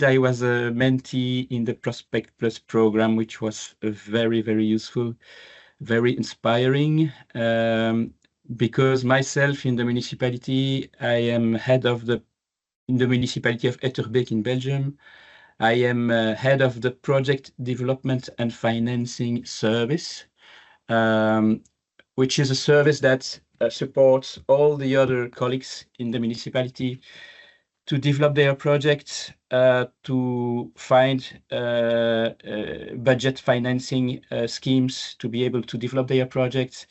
I was a mentee in the Prospect Plus program, which was very, very useful, very inspiring. Because myself in the municipality, I am head of in the municipality of Etterbeek in Belgium. I am head of the project development and financing service, which is a service that supports all the other colleagues in the municipality to develop their projects, to find budget financing schemes to be able to develop their projects,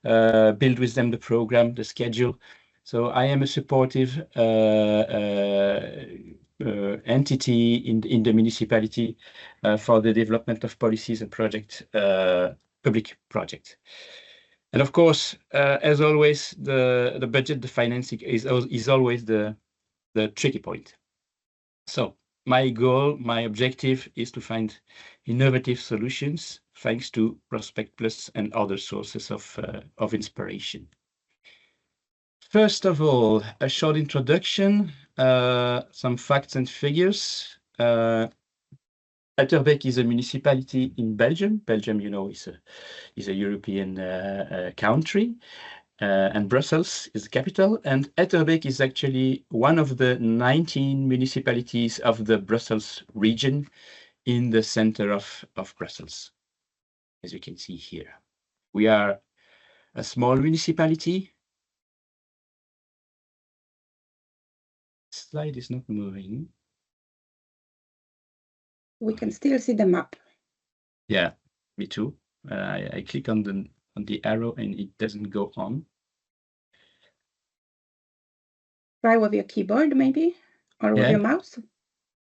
build with them the program, the schedule. So I am a supportive entity in the municipality for the development of policies and projects, public projects. And of course, as always, the budget, the financing is always the tricky point. So my goal, my objective is to find innovative solutions thanks to Prospect Plus and other sources of inspiration. First of all, a short introduction, some facts and figures. Etterbeek is a municipality in Belgium. Belgium, you know, is a European country. And Brussels is the capital, and Etterbeek is actually one of the 19 municipalities of the Brussels region in the center of Brussels, as you can see here. We are a small municipality. Slide is not moving. We can still see the map. Yeah, me too. I click on the arrow and it doesn't go on. Try with your keyboard, maybe, or with your mouse.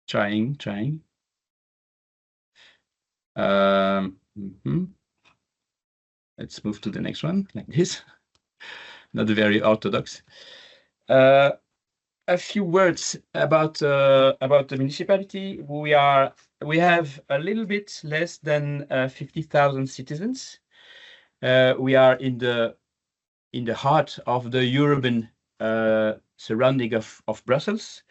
Trying. Let's move to the next one, like this. Not very orthodox. A few words about the municipality. We have a little bit less than 50,000 citizens. We are in the heart of the urban surrounding of Brussels,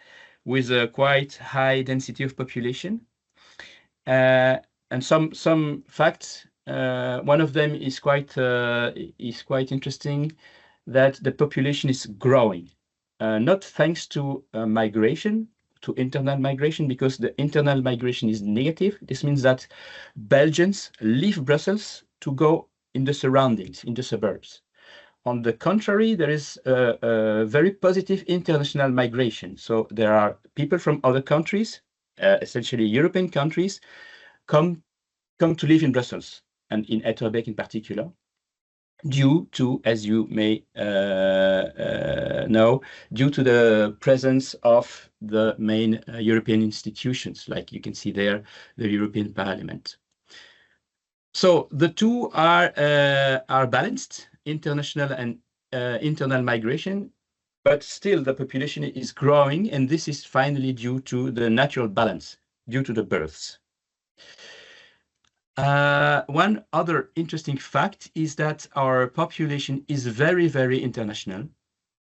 with a quite high density of population. And some facts. One of them is quite interesting, that the population is growing, not thanks to migration, to internal migration, because the internal migration is negative. This means that Belgians leave Brussels to go in the surroundings, in the suburbs. On the contrary, there is a very positive international migration. So there are people from other countries, essentially European countries, come to live in Brussels, and in Etterbeek in particular, due to, as you may know, due to the presence of the main European institutions, like you can see there, the European Parliament. So the two are balanced, international and internal migration, but still the population is growing, and this is finally due to the natural balance, due to the births. One other interesting fact is that our population is very, very international.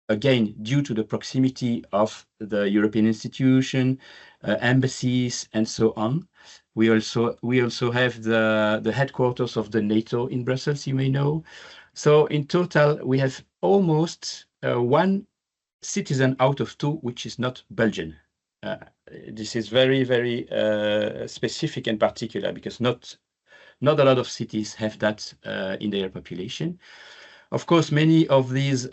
Again, due to the proximity of the European institution, embassies, and so on. We also have the headquarters of the NATO in Brussels, you may know. So in total, we have almost one citizen out of two, which is not Belgian. This is very, very specific and particular, because not a lot of cities have that in their population. Of course, many of these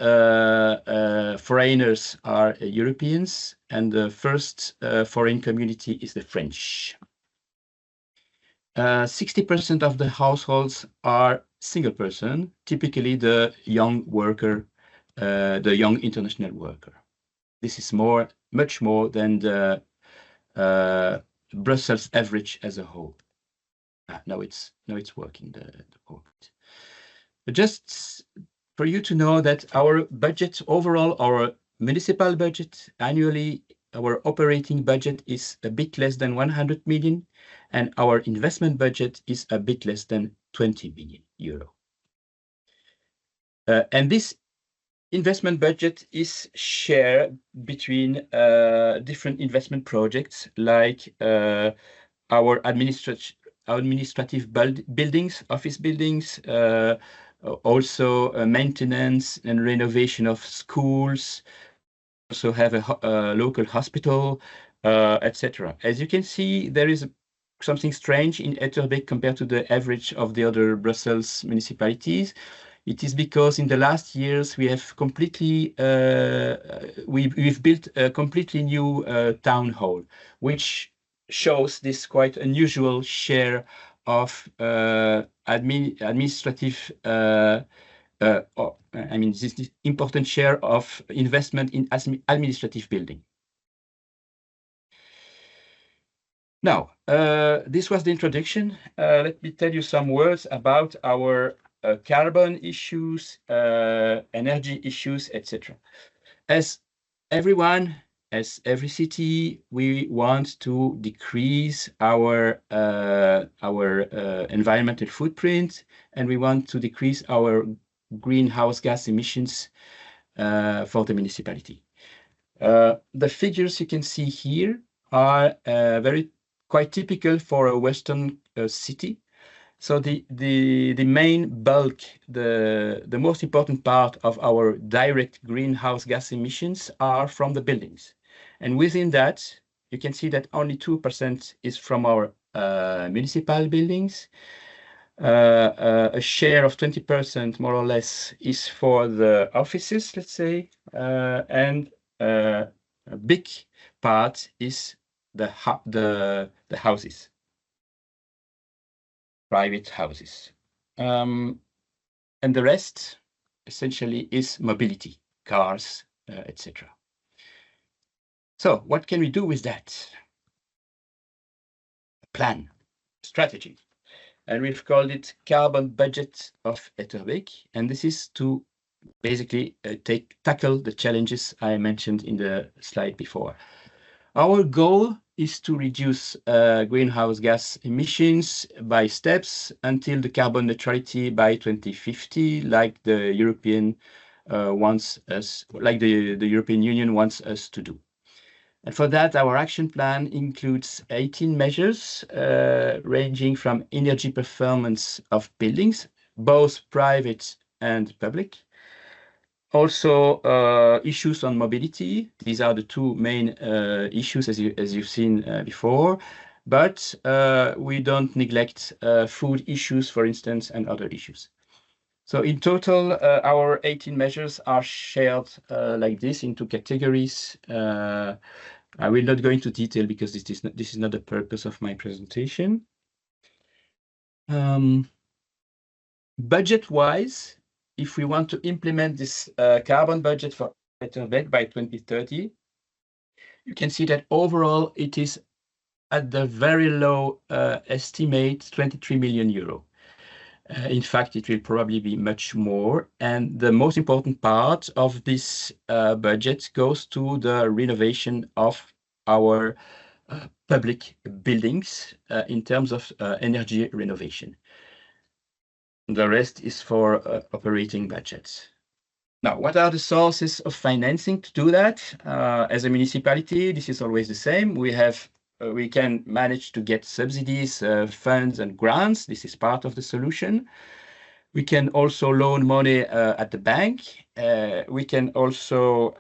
foreigners are Europeans, and the first foreign community is the French. 60% of the households are single person, typically the young worker, the young international worker. This is much more than the Brussels average as a whole. Now it's working, the point. But just for you to know that our budget overall, our municipal budget annually, our operating budget is a bit less than 100 million, and our investment budget is a bit less than 20 million euro. And this investment budget is shared between different investment projects, like our administrative buildings, office buildings, also maintenance and renovation of schools, also have a local hospital, etc. As you can see, there is something strange in Etterbeek compared to the average of the other Brussels municipalities. It is because in the last years we have completely we've built a completely new town hall, which shows this quite unusual share of administrative I mean, this important share of investment in administrative building. Now, this was the introduction. Let me tell you some words about our carbon issues, energy issues, etc. As everyone, as every city, we want to decrease our environmental footprint, and we want to decrease our greenhouse gas emissions for the municipality. The figures you can see here are quite typical for a Western city. So the main bulk, the most important part of our direct greenhouse gas emissions are from the buildings. And within that, you can see that only 2% is from our municipal buildings. A share of 20% more or less is for the offices, let's say, and a big part is the houses, private houses. And the rest essentially is mobility, cars, etc. So what can we do with that? A plan, strategy. And we've called it Carbon Budget of Etterbeek. And this is to basically tackle the challenges I mentioned in the slide before. Our goal is to reduce greenhouse gas emissions by steps until the carbon neutrality by 2050, like the European the European Union wants us to do. And for that, our action plan includes 18 measures ranging from energy performance of buildings, both private and public. Also, issues on mobility. These are the two main issues, as you've seen before. But we don't neglect food issues, for instance, and other issues. So in total, our 18 measures are shared like this into categories. I will not go into detail because this is not the purpose of my presentation. Budget-wise, if we want to implement this carbon budget for Etterbeek by 2030, you can see that overall it is at the very low estimate 23 million euro. In fact, it will probably be much more. And the most important part of this budget goes to the renovation of our public buildings in terms of energy renovation. The rest is for operating budgets. Now, what are the sources of financing to do that? As a municipality, this is always the same. We can manage to get subsidies, funds, and grants. This is part of the solution. We can also loan money at the bank. We can also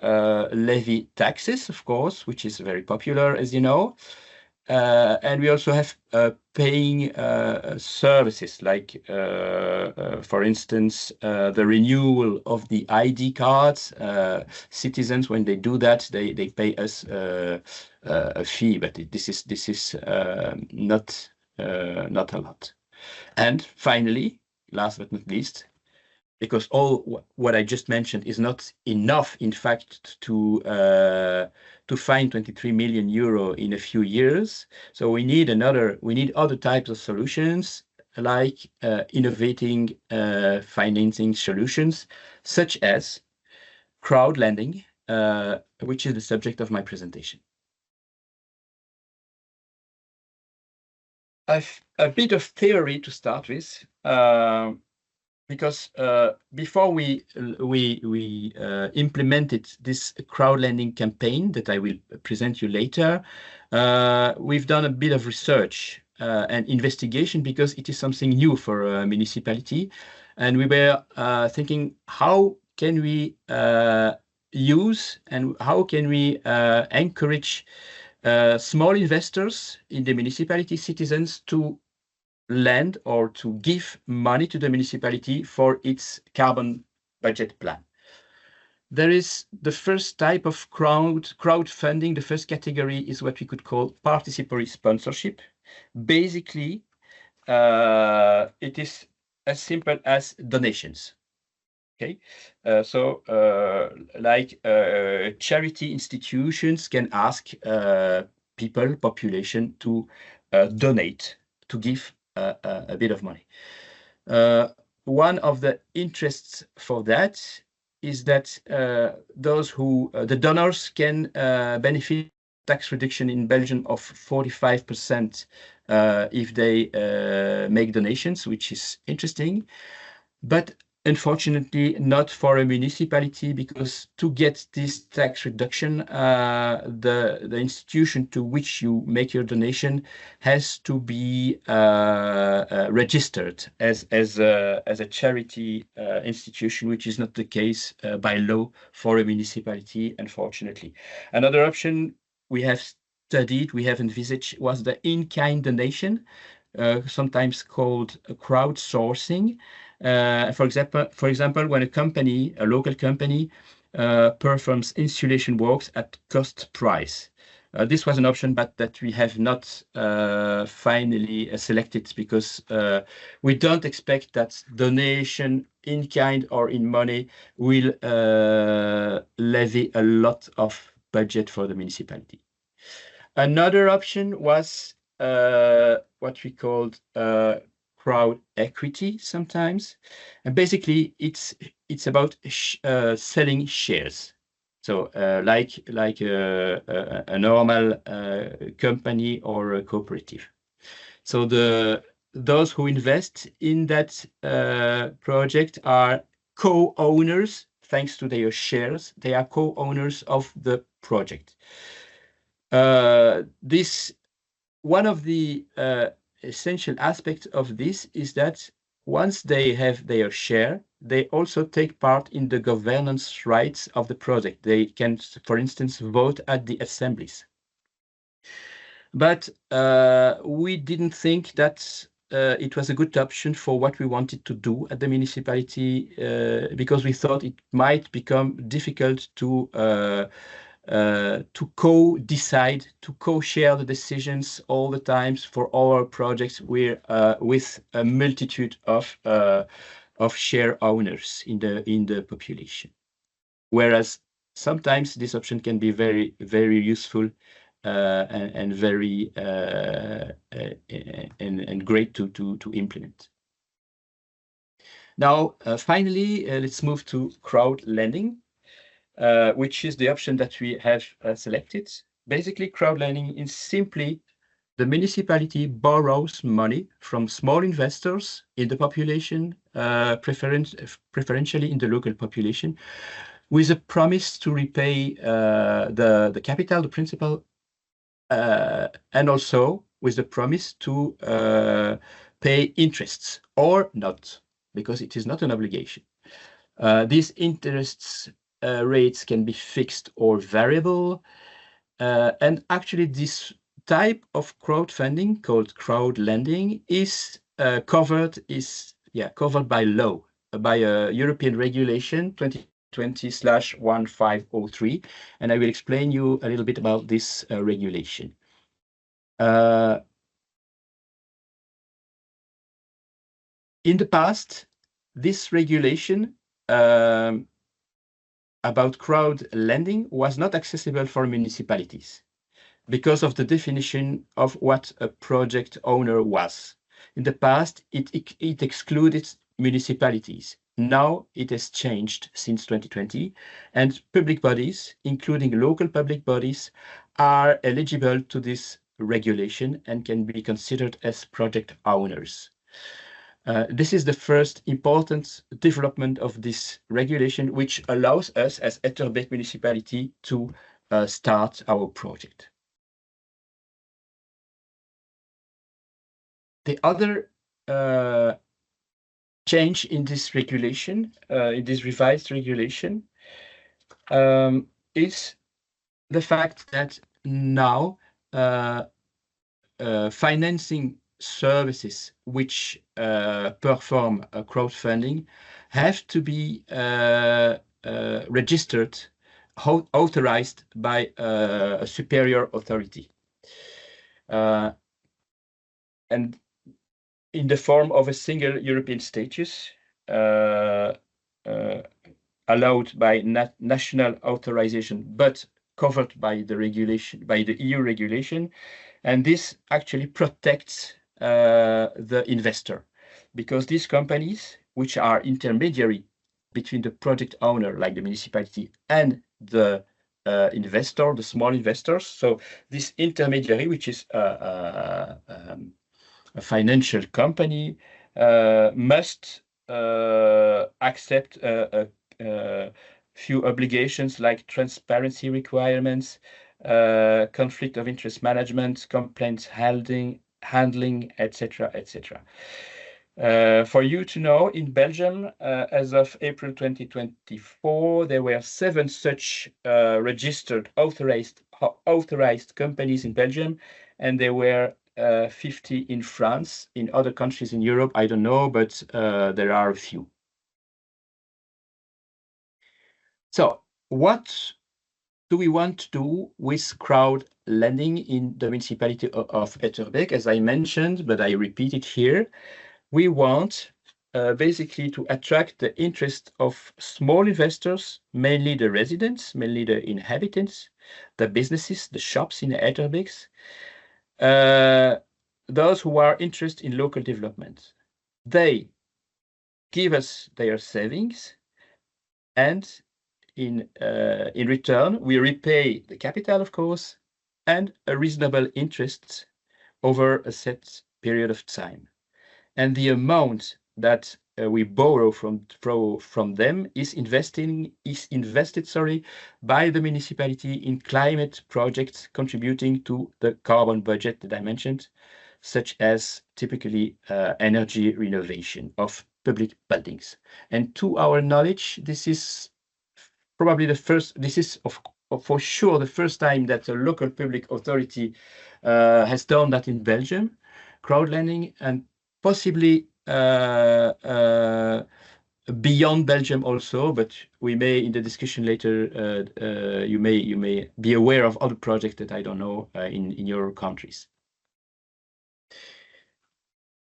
levy taxes, of course, which is very popular, as you know. And we also have paying services, like, for instance, the renewal of the ID cards. Citizens, when they do that, they pay us a fee, but this is not a lot. And finally, last but not least, because all what I just mentioned is not enough, in fact, to find 23 million euro in a few years. So we need other types of solutions, like innovating financing solutions, such as crowdlending, which is the subject of my presentation. A bit of theory to start with. because before we implemented this crowd lending campaign that I will present you later, we've done a bit of research and investigation because it is something new for a municipality, and we were thinking how can we use and how can we encourage small investors in the municipality, citizens, to lend or to give money to the municipality for its carbon budget plan. There is the first type of crowdfunding. The first category is what we could call participatory sponsorship. Basically, it is as simple as donations. Okay, like charity institutions can ask people, population, to donate, to give a bit of money. One of the interests for that is that the donors can benefit tax reduction in Belgium of 45% if they make donations, which is interesting. But unfortunately, not for a municipality, because to get this tax reduction, the institution to which you make your donation has to be registered as a charity institution, which is not the case by law for a municipality, unfortunately. Another option we have studied, we have envisaged, was the in-kind donation, sometimes called crowdsourcing. For example, when a local company performs insulation works at cost price. This was an option, but that we have not finally selected, because we don't expect that donation in kind or in money will levy a lot of budget for the municipality. Another option was what we called crowd equity sometimes, and basically it's about selling shares. So like a normal company or a cooperative. So those who invest in that project are co-owners. Thanks to their shares, they are co-owners of the project. One of the essential aspects of this is that once they have their share, they also take part in the governance rights of the project. They can, for instance, vote at the assemblies. But we didn't think that it was a good option for what we wanted to do at the municipality, because we thought it might become difficult to co-decide, to co-share the decisions all the times for our projects with a multitude of share owners in the population. Whereas sometimes this option can be very, very useful and very and great to implement. Now, finally, let's move to crowd lending. Which is the option that we have selected. Basically, crowd lending is simply the municipality borrows money from small investors in the population, preferentially in the local population, with a promise to repay the capital, the principal, and also with the promise to pay interests or not, because it is not an obligation. These interests rates can be fixed or variable, and actually this type of crowdfunding, called crowd lending, is covered by law, by a European regulation 2020/1503, and I will explain you a little bit about this regulation. In the past, this regulation about crowd lending was not accessible for municipalities because of the definition of what a project owner was. In the past, it excluded municipalities. Now it has changed since 2020, and public bodies, including local public bodies, are eligible to this regulation and can be considered as project owners. This is the first important development of this regulation, which allows us as Etterbeek municipality to start our project. The other change in this regulation, in this revised regulation, is the fact that now financing services which perform crowdfunding have to be registered, authorized by a superior authority, and in the form of a single European status allowed by national authorization, but covered by the regulation, by the EU regulation. And this actually protects the investor, because these companies, which are intermediary between the project owner, like the municipality, and the investor, the small investors. So this intermediary, which is a financial company, must accept a few obligations like transparency requirements, conflict of interest management, complaints handling, etc., etc. For you to know, in Belgium, as of April 2024, there were 7 such registered authorized companies in Belgium, and there were 50 in France. In other countries in Europe, I don't know, but there are a few. So what do we want to do with crowd lending in the municipality of Etterbeek? As I mentioned, but I repeat it here, we want basically to attract the interest of small investors, mainly the residents, mainly the inhabitants, the businesses, the shops in Etterbeek, those who are interested in local development. They give us their savings, and in return, we repay the capital, of course, and a reasonable interest over a set period of time. And the amount that we borrow from them is invested by the municipality in climate projects contributing to the carbon budget that I mentioned, such as typically energy renovation of public buildings. And to our knowledge, this is probably the first, this is for sure the first time that a local public authority has done that in Belgium, crowdlending, and possibly beyond Belgium also, but we may, in the discussion later, you may be aware of other projects that I don't know in your countries.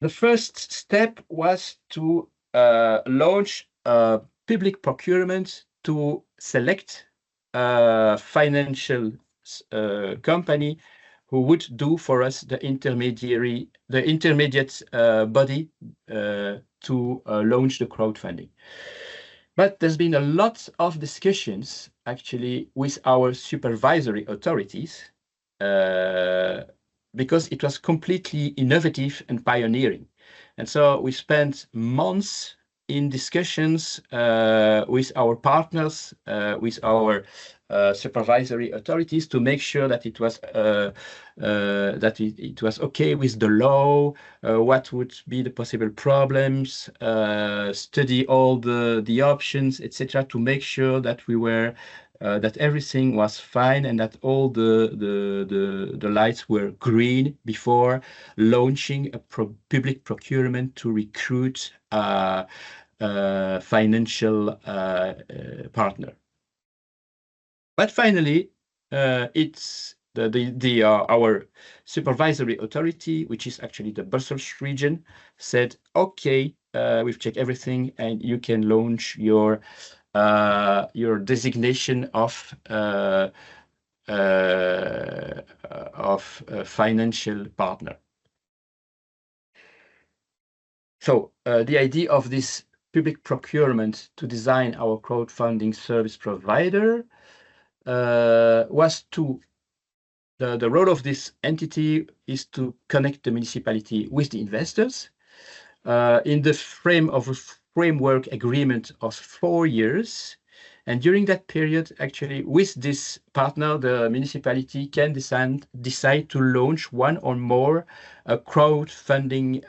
The first step was to launch a public procurement to select a financial company who would do for us the intermediate body to launch the crowdfunding. But there's been a lot of discussions actually with our supervisory authorities because it was completely innovative and pioneering. And so we spent months in discussions with our partners, with our supervisory authorities, to make sure that it was it was okay with the law, what would be the possible problems, study all the options, etc., to make sure that we were that everything was fine and that all the lights were green before launching a public procurement to recruit a financial partner. But finally, it's our supervisory authority, which is actually the Brussels region, said, okay, we've checked everything and you can launch your designation of financial partner. So the idea of this public procurement to design our crowdfunding service provider was to, the role of this entity is to connect the municipality with the investors, in the frame of a framework agreement of 4 years. And during that period, actually, with this partner, the municipality can decide to launch one or more crowdfunding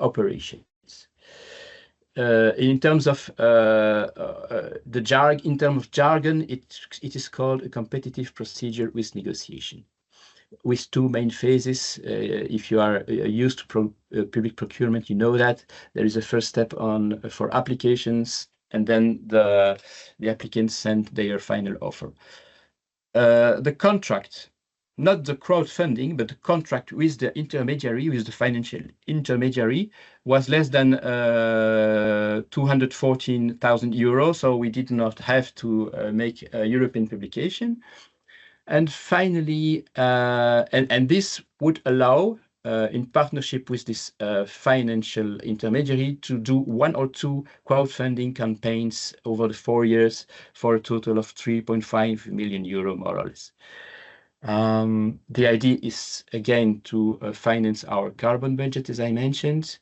operations. In terms of jargon, it is called a competitive procedure with negotiation, with two main phases. If you are used to public procurement, you know that there is a first step for applications, and then the applicants send their final offer. The contract, not the crowdfunding, but the contract with the intermediary, with the financial intermediary, was less than 214,000 euros. So we did not have to make a European publication. And finally, and this would allow, in partnership with this financial intermediary, to do 1 or 2 crowdfunding campaigns over the 4 years for a total of 3.5 million euro, more or less. The idea is, again, to finance our carbon budget, as I mentioned.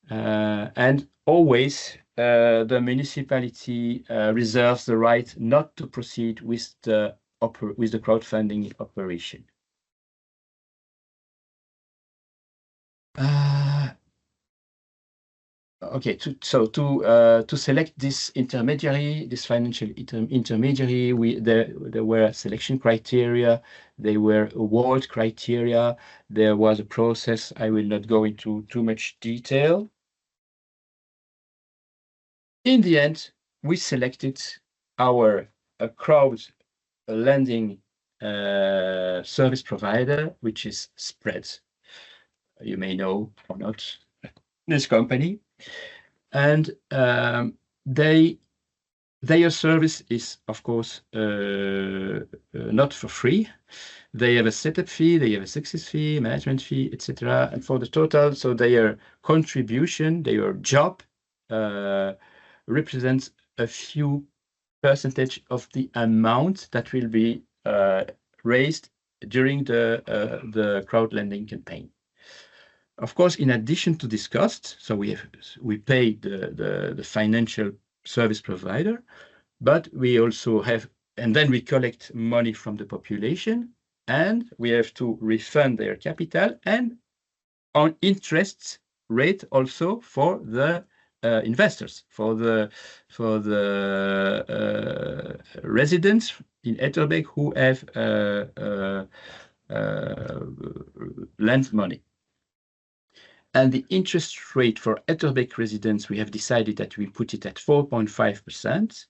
And always the municipality reserves the right not to proceed with the crowdfunding operation. Okay, to select this intermediary, this financial intermediary, there were selection criteria, there were award criteria, there was a process. I will not go into too much detail. In the end, we selected our crowd lending service provider, which is Spread. You may know or not this company. And their service is, of course, not for free. They have a setup fee, they have a success fee, management fee, etc. And for the total, so their contribution, their job represents a few percentage of the amount that will be raised during the crowd lending campaign. Of course, in addition to this cost, so we pay the financial service provider, but we also have, and then we collect money from the population, and we have to refund their capital and on interest rate also for the investors, for the residents in Etterbeek who have lent money. And the interest rate for Etterbeek residents, we have decided that we put it at 4.5%,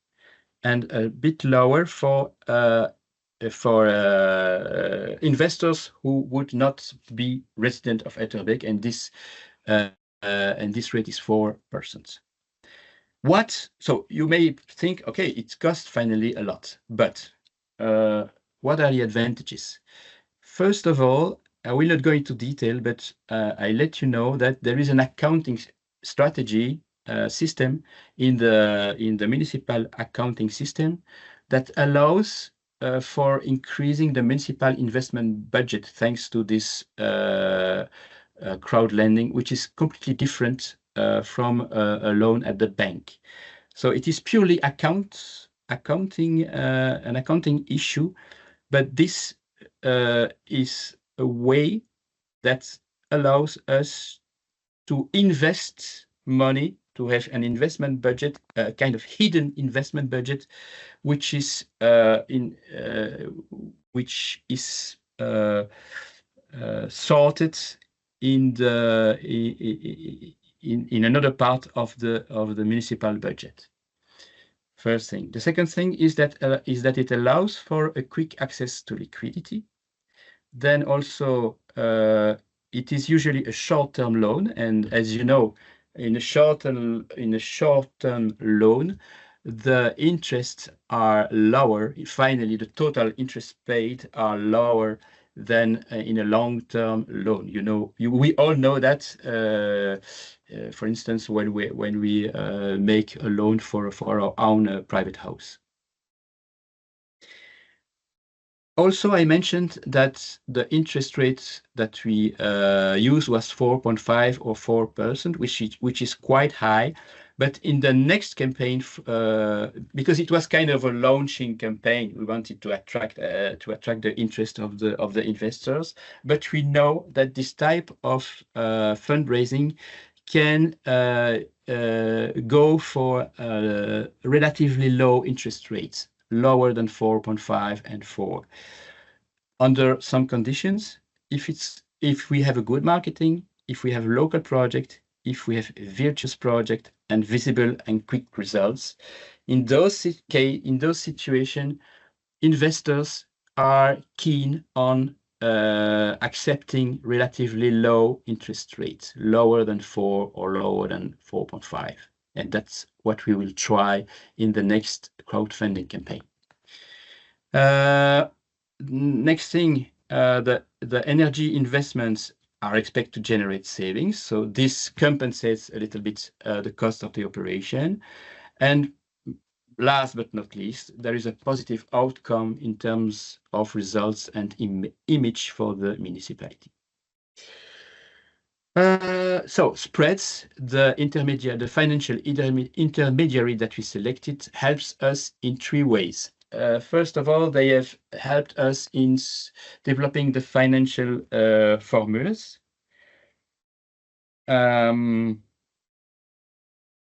and a bit lower for investors who would not be resident of Etterbeek, and this rate is 4%. So you may think, okay, it costs finally a lot, but what are the advantages? First of all, I will not go into detail, but I let you know that there is an accounting strategy system in the municipal accounting system that allows for increasing the municipal investment budget thanks to this crowd lending, which is completely different from a loan at the bank. So it is purely an accounting issue, but this is a way that allows us to invest money, to have an investment budget, a kind of hidden investment budget, which is sorted in another part of the municipal budget. First thing. The second thing is that it allows for a quick access to liquidity. Then also it is usually a short-term loan, and as you know, in a short-term loan, the interests are lower. Finally, the total interest paid are lower than in a long-term loan. You know, we all know that. For instance, when we make a loan for our own private house. Also, I mentioned that the interest rate that we used was 4.5 or 4%, which is quite high. But in the next campaign, because it was kind of a launching campaign, we wanted to attract the interest of the investors. But we know that this type of fundraising can go for relatively low interest rates, lower than 4.5 and 4. Under some conditions, if we have a good marketing, if we have local project, if we have virtuous project and visible and quick results, in those situations, investors are keen on accepting relatively low interest rates, lower than 4 or lower than 4.5. And that's what we will try in the next crowdfunding campaign. Next thing, the energy investments are expected to generate savings. So this compensates a little bit the cost of the operation. And last but not least, there is a positive outcome in terms of results and image for the municipality. So spreads, the financial intermediary that we selected helps us in 3 ways. First of all, they have helped us in developing the financial formulas.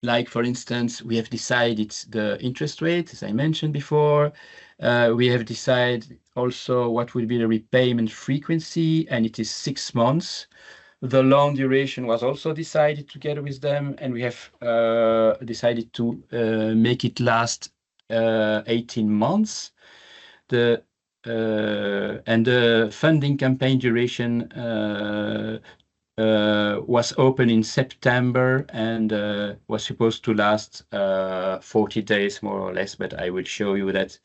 Like, for instance, we have decided the interest rate, as I mentioned before. We have decided also what will be the repayment frequency, and it is 6 months. The loan duration was also decided together with them, and we have decided to make it last 18 months. And the funding campaign duration was open in September and was supposed to last 40 days more or less, but I will show you that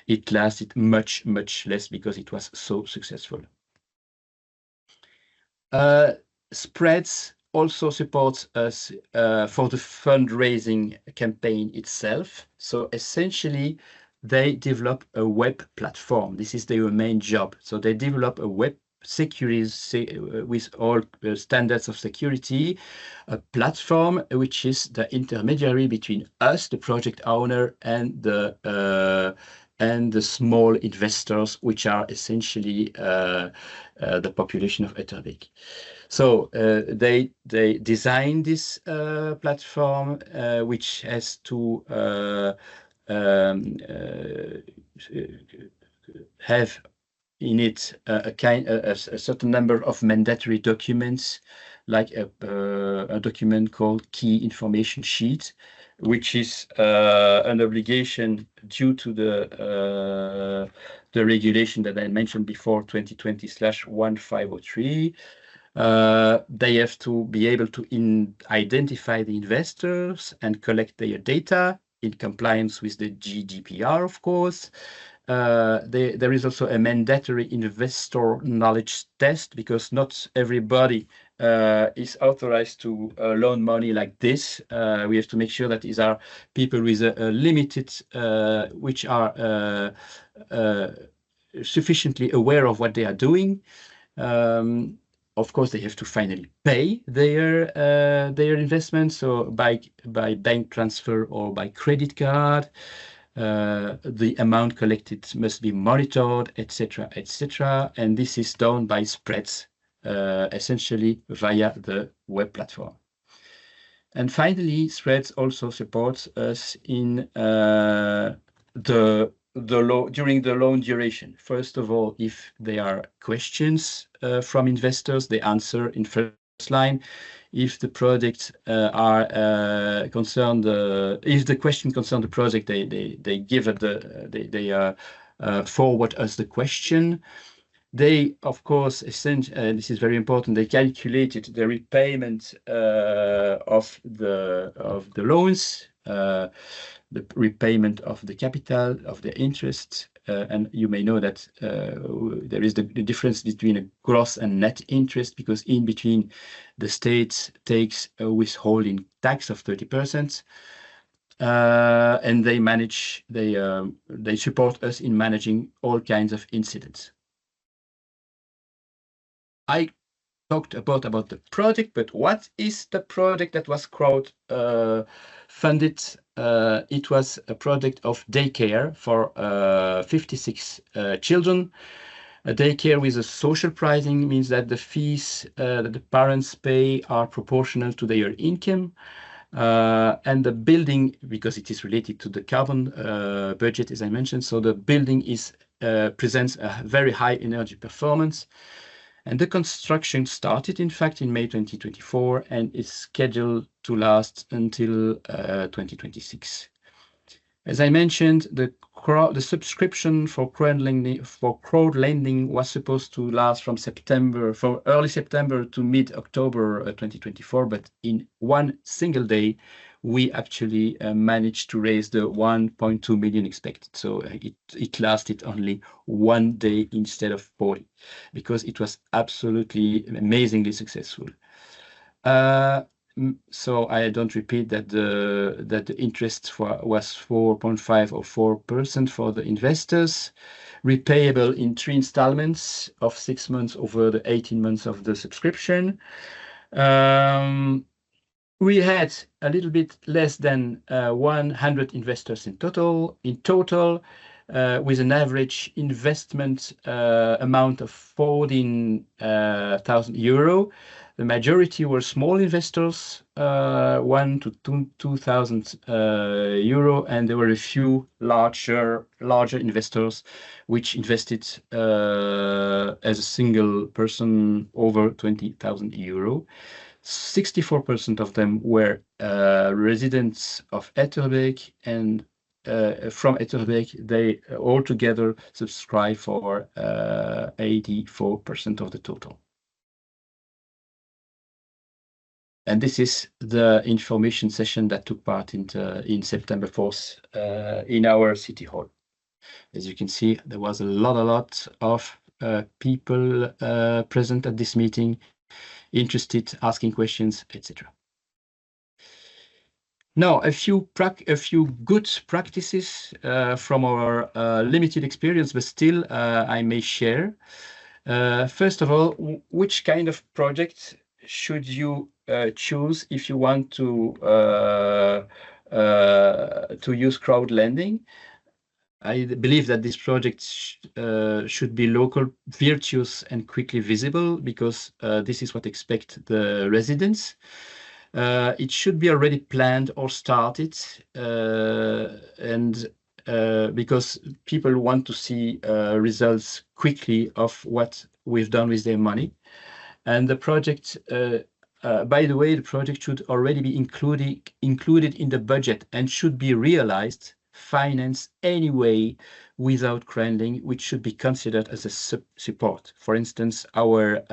it lasted much, much less because it was so successful. Spreads also supports us for the fundraising campaign itself. So essentially, they develop a web platform. This is their main job. So they develop a web security with all standards of security, a platform which is the intermediary between us, the project owner, and the small investors, which are essentially the population of Etterbeek. So they design this platform, which has to have in it a certain number of mandatory documents, like a document called key information sheet, which is an obligation due to the regulation that I mentioned before, 2020/1503. They have to be able to identify the investors and collect their data in compliance with the GDPR, of course. There is also a mandatory investor knowledge test, because not everybody is authorized to loan money like this. We have to make sure that these are people with a limited, which are sufficiently aware of what they are doing. Of course, they have to finally pay their investment, so by bank transfer or by credit card. The amount collected must be monitored, etc., etc. And this is done by spreads, essentially via the web platform. And finally, spreads also supports us in during the loan duration. First of all, if there are questions from investors, they answer in first line. If the projects are concerned, if the question concerns the project, they give it they forward us the question. They, of course, essentially, this is very important, they calculated the repayment of the loans, the repayment of the capital, of the interest, and you may know that there is the difference between a gross and net interest, because in between the state takes a withholding tax of 30%. and they support us in managing all kinds of incidents. I talked about the project, but what is the project that was crowd funded? It was a project of daycare for 56 children. A daycare with a social pricing means that the fees that the parents pay are proportional to their income. And the building, because it is related to the carbon budget, as I mentioned, so the building presents a very high energy performance. And the construction started, in fact, in May 2024 and is scheduled to last until 2026. As I mentioned, the subscription for crowdlending was supposed to last from early September to mid-October 2024, but in one single day, we actually managed to raise the 1.2 million expected. So it lasted only one day instead of 40, because it was absolutely amazingly successful. So I don't repeat that the interest was 4.5 or 4% for the investors, repayable in 3 installments of 6 months over the 18 months of the subscription. We had a little bit less than 100 investors in total, with an average investment amount of 14,000 euro. The majority were small investors, 1 to 2,000 euro, and there were a few larger investors which invested as a single person over 20,000 euro. 64% of them were residents of Etterbeek, and from Etterbeek, they altogether subscribe for 84% of the total. And this is the information session that took part in September 4th in our city hall. As you can see, there was a lot of people present at this meeting, interested, asking questions, etc. Now, a few good practices from our limited experience, but still I may share. First of all, which kind of project should you choose if you want to use crowdlending? I believe that this project should be local, virtuous, and quickly visible, because this is what expect the residents. It should be already planned or started, and because people want to see results quickly of what we've done with their money. And the project, by the way, the project should already be included in the budget and should be realized, financed anyway without crowdlending, which should be considered as a support. For instance, our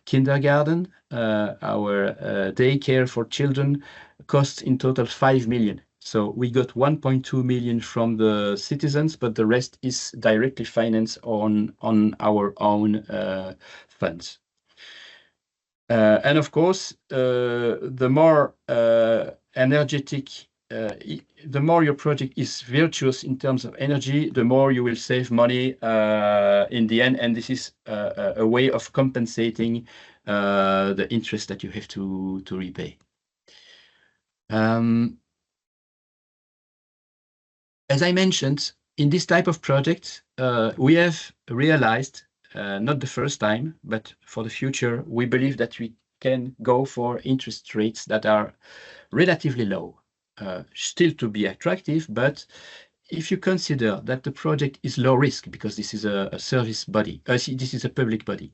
kindergarten, our daycare for children costs in total 5 million. So we got 1.2 million from the citizens, but the rest is directly financed on our own funds. And of course, the more energetic, the more your project is virtuous in terms of energy, the more you will save money in the end. And this is a way of compensating the interest that you have to repay. As I mentioned, in this type of project, we have realized, not the first time, but for the future, we believe that we can go for interest rates that are relatively low, still to be attractive. But if you consider that the project is low risk, because this is a service body, this is a public body,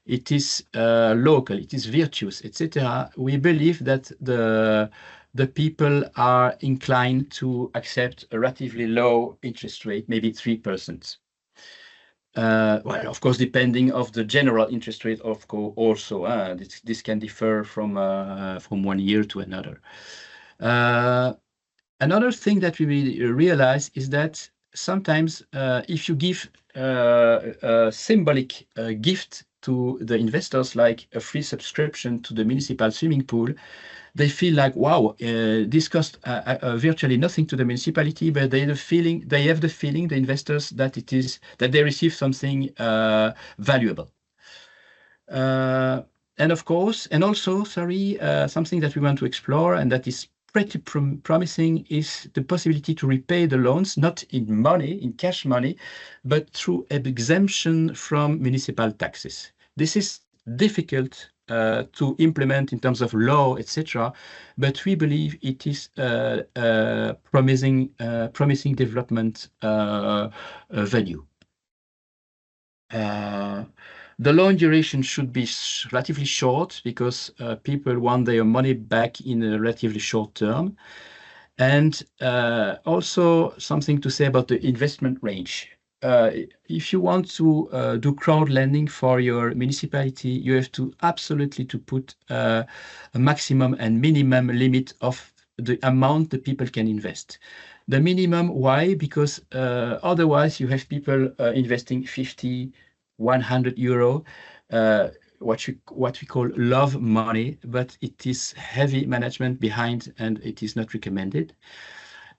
it is local, it is virtuous, etc., we believe that the people are inclined to accept a relatively low interest rate, maybe 3%. Well, of course, depending of the general interest rate, of course, also this can differ from 1 year to another. Another thing that we realize is that sometimes if you give a symbolic gift to the investors like a free subscription to the municipal swimming pool, they feel like, wow, this costs virtually nothing to the municipality, but they have the feeling, the investors, that they receive something valuable. And of course, and also, something that we want to explore, and that is pretty promising, is the possibility to repay the loans, not in money, in cash money, but through exemption from municipal taxes. This is difficult to implement in terms of law, etc., but we believe it is a promising development venue. The loan duration should be relatively short, because people want their money back in a relatively short term. And also something to say about the investment range. If you want to do crowd lending for your municipality, you have to absolutely put a maximum and minimum limit of the amount that people can invest. The minimum, why? Because otherwise you have people investing 50, 100 euro, what we call love money, but it is heavy management behind, and it is not recommended.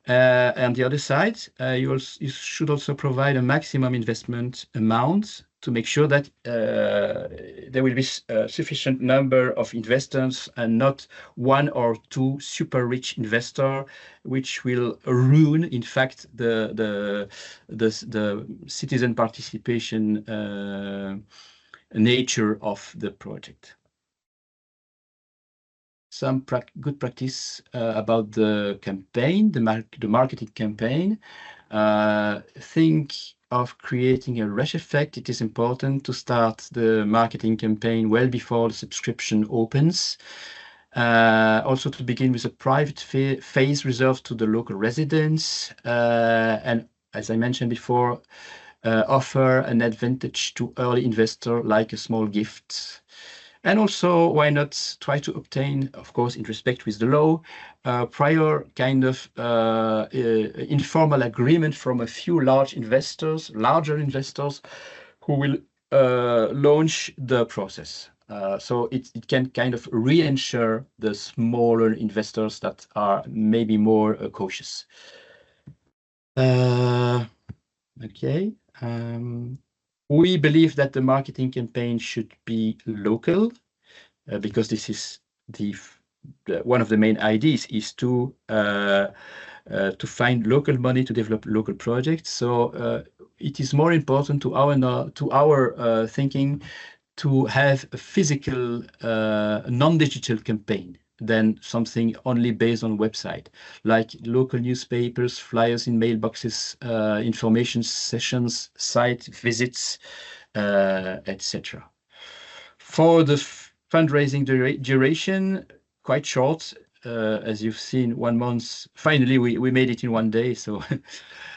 On the other side, you should also provide a maximum investment amount to make sure that there will be a sufficient number of investors, and not one or two super rich investors, which will ruin, in fact, the citizen participation nature of the project. Some good practice about the campaign, the marketing campaign. Think of creating a rush effect. It is important to start the marketing campaign well before the subscription opens. Also to begin with a private phase reserved to the local residents. And as I mentioned before, offer an advantage to early investor, like a small gift. And also, why not try to obtain, of course, in respect with the law, prior kind of informal agreement from a few larger investors, who will launch the process. So it can kind of reassure the smaller investors that are maybe more cautious. Okay. We believe that the marketing campaign should be local, because this is one of the main ideas is to find local money to develop local projects. So it is more important to our thinking to have a physical, non-digital campaign than something only based on website, like local newspapers, flyers in mailboxes, information sessions, site visits, etc. For the fundraising duration, quite short, as you've seen, 1 month. Finally, we made it in 1 day, so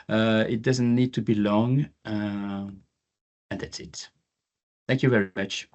it doesn't need to be long, and that's it. Thank you very much.